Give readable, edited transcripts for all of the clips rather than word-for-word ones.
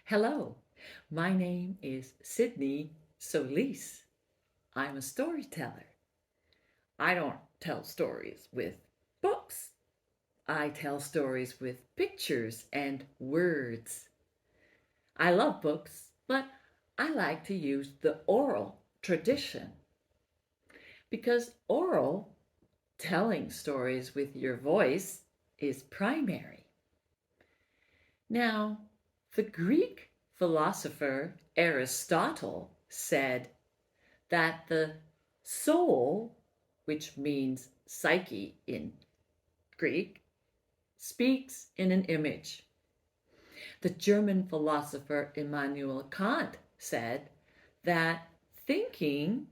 Hello, my name is Sydney Solis. I'm a storyteller. I don't tell stories with books. I tell stories with pictures and words. I love books, but I like to use the oral tradition because oral, telling stories with your voice, is primary. Now, the Greek philosopher Aristotle said that the soul, which means psyche in Greek, speaks in an image. The German philosopher Immanuel Kant said that thinking,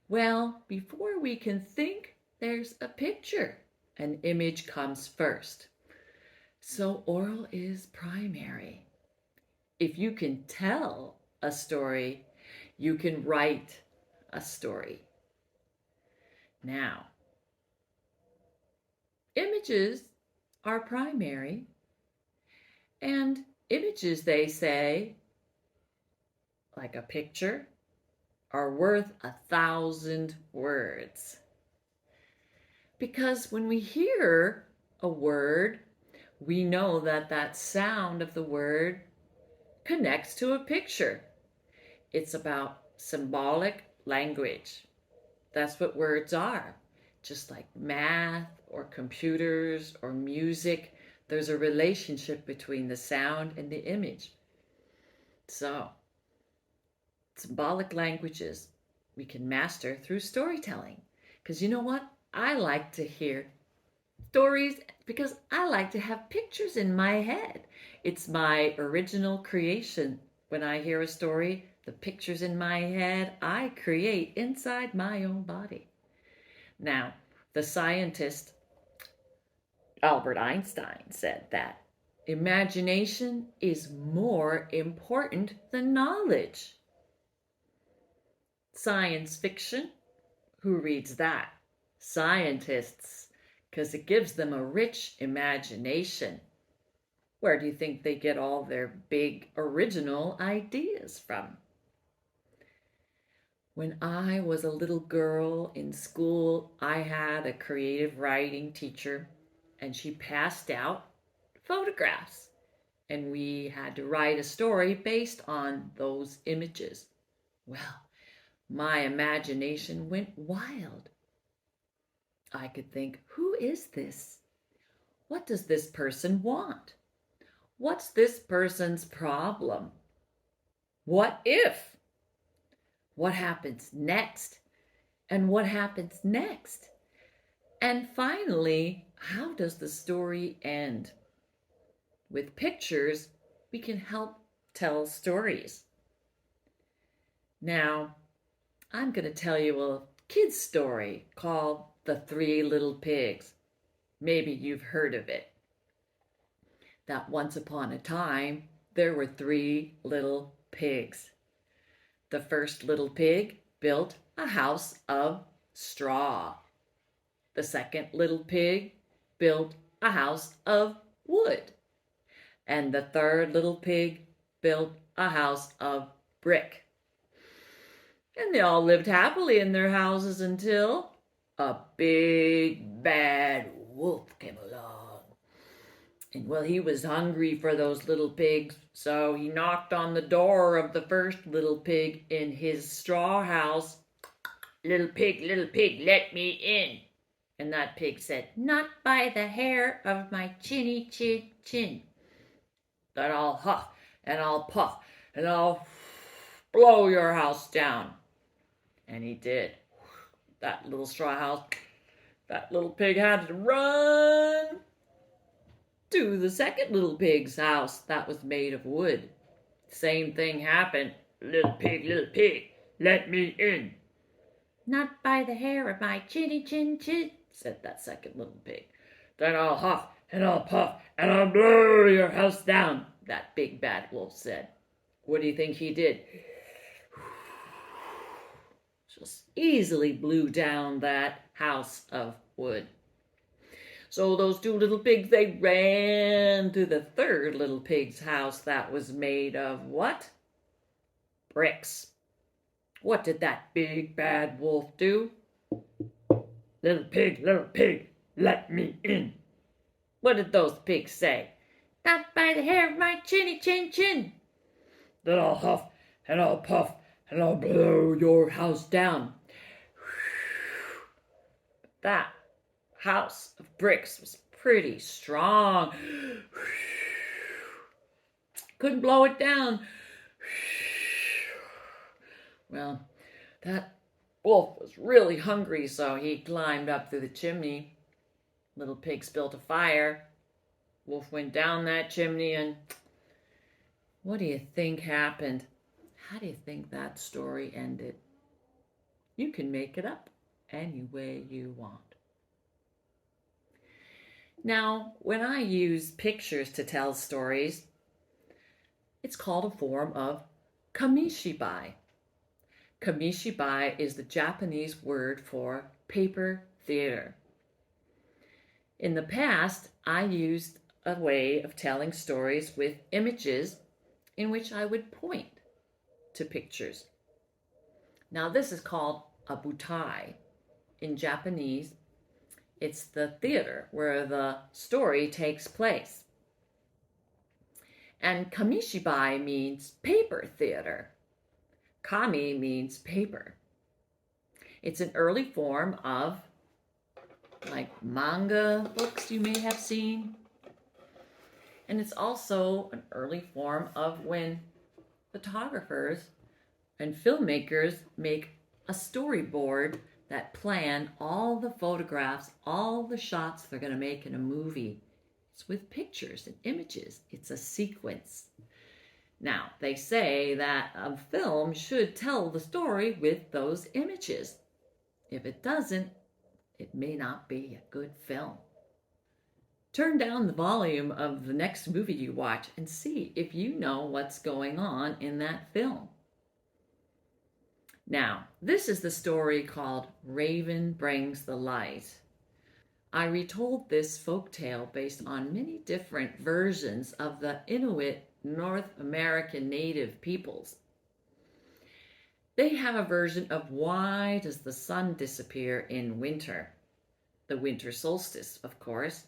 well, before we can think, there's a picture. An image comes first. So oral is primary. If you can tell a story, you can write a story. Now, images are primary, and images, they say, like a picture, are worth 1,000 words. Because when we hear a word, we know that that sound of the word connects to a picture. It's about symbolic language. That's what words are. Just like math or computers or music, there's a relationship between the sound and the image. So, symbolic languages we can master through storytelling. Because you know what? I like to hear stories because I like to have pictures in my head. It's my original creation. When I hear a story, the pictures in my head I create inside my own body. Now, the scientist Albert Einstein said that imagination is more important than knowledge. Science fiction, who reads that? Scientists, because it gives them a rich imagination. Where do you think they get all their big original ideas from? When I was a little girl in school, I had a creative writing teacher, and she passed out photographs, and we had to write a story based on those images. Well, my imagination went wild. I could think, who is this? What does this person want? What's this person's problem? What if? What happens next? And what happens next? And finally, how does the story end? With pictures, we can help tell stories. Now, I'm going to tell you a kid's story called The Three Little Pigs. Maybe you've heard of it. That once upon a time, there were three little pigs. The first little pig built a house of straw. The second little pig built a house of wood. And the third little pig built a house of brick. And they all lived happily in their houses until a big bad wolf came along. And well, he was hungry for those little pigs, so he knocked on the door of the first little pig in his straw house. Little pig, let me in. And that pig said, not by the hair of my chinny chin chin. Then I'll huff and I'll puff and I'll blow your house down. And he did. That little straw house, that little pig had to run to the second little pig's house that was made of wood. Same thing happened. Little pig, let me in. Not by the hair of my chinny chin chin, said that second little pig. Then I'll huff and I'll puff and I'll blow your house down, that big bad wolf said. What do you think he did? Just easily blew down that house of wood. So those two little pigs, they ran to the third little pig's house that was made of what? Bricks. What did that big bad wolf do? Little pig, let me in. What did those pigs say? Not by the hair of my chinny chin chin. Then I'll huff and I'll puff and I'll blow your house down. That house of bricks was pretty strong. Couldn't blow it down. Well, that wolf was really hungry, so he climbed up through the chimney. Little pig built a fire. Wolf went down that chimney, and what do you think happened? How do you think that story ended? You can make it up any way you want. Now, when I use pictures to tell stories, it's called a form of Kamishibai. Kamishibai is the Japanese word for paper theater. In the past, I used a way of telling stories with images in which I would point to pictures. Now, this is called a butai. In Japanese, it's the theater where the story takes place. And Kamishibai means paper theater. Kami means paper. It's an early form of like manga books you may have seen. And it's also an early form of when photographers and filmmakers make a storyboard that plan all the photographs, all the shots they're going to make in a movie. It's with pictures and images. It's a sequence. Now, they say that a film should tell the story with those images. If it doesn't, it may not be a good film. Turn down the volume of the next movie you watch and see if you know what's going on in that film. Now, this is the story called Raven Brings the Light. I retold this folktale based on many different versions of the Inuit North American native peoples. They have a version of why does the sun disappear in winter? The winter solstice, of course.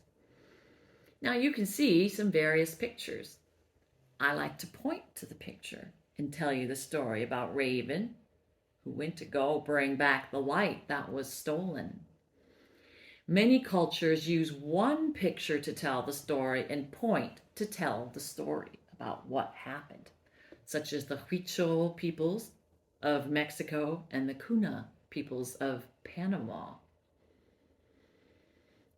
Now you can see some various pictures. I like to point to the picture and tell you the story about Raven, who went to go bring back the light that was stolen. Many cultures use one picture to tell the story and point to tell the story about what happened, such as the Huichol peoples of Mexico and the Kuna peoples of Panama.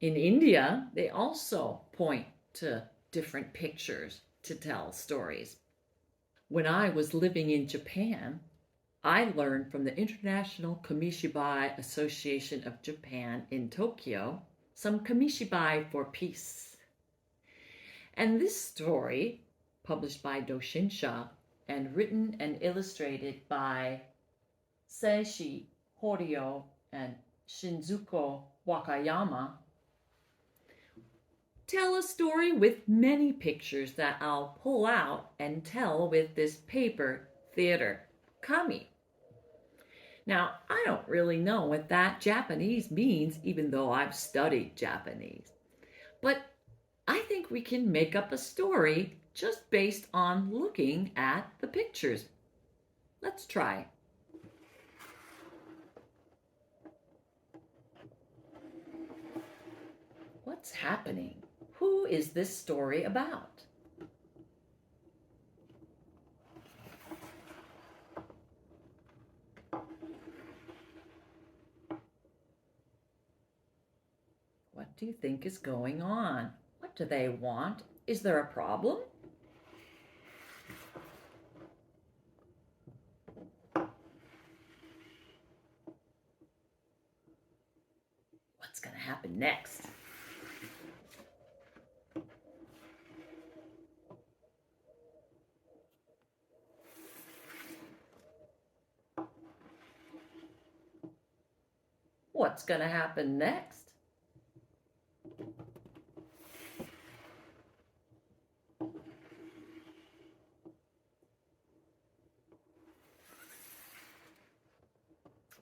In India, they also point to different pictures to tell stories. When I was living in Japan, I learned from the International Kamishibai Association of Japan in Tokyo some Kamishibai for peace. And this story, published by Doshinsha and written and illustrated by Seishi Horio and Shinzuko Wakayama, tell a story with many pictures that I'll pull out and tell with this paper theater, kami. Now, I don't really know what that Japanese means, even though I've studied Japanese. But I think we can make up a story just based on looking at the pictures. Let's try. What's happening? Who is this story about? What do you think is going on? What do they want? Is there a problem? What's going to happen next? What's going to happen next?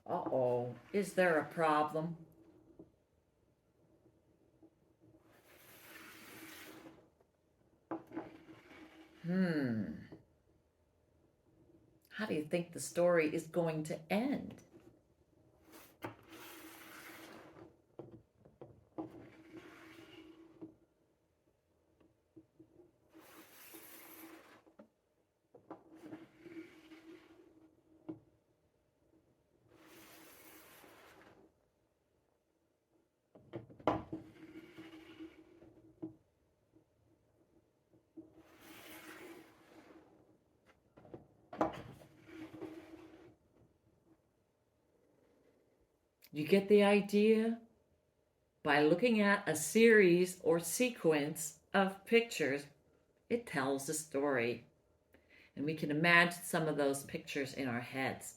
Uh-oh, is there a problem? How do you think the story is going to end? You get the idea? By looking at a series or sequence of pictures, it tells a story. And we can imagine some of those pictures in our heads.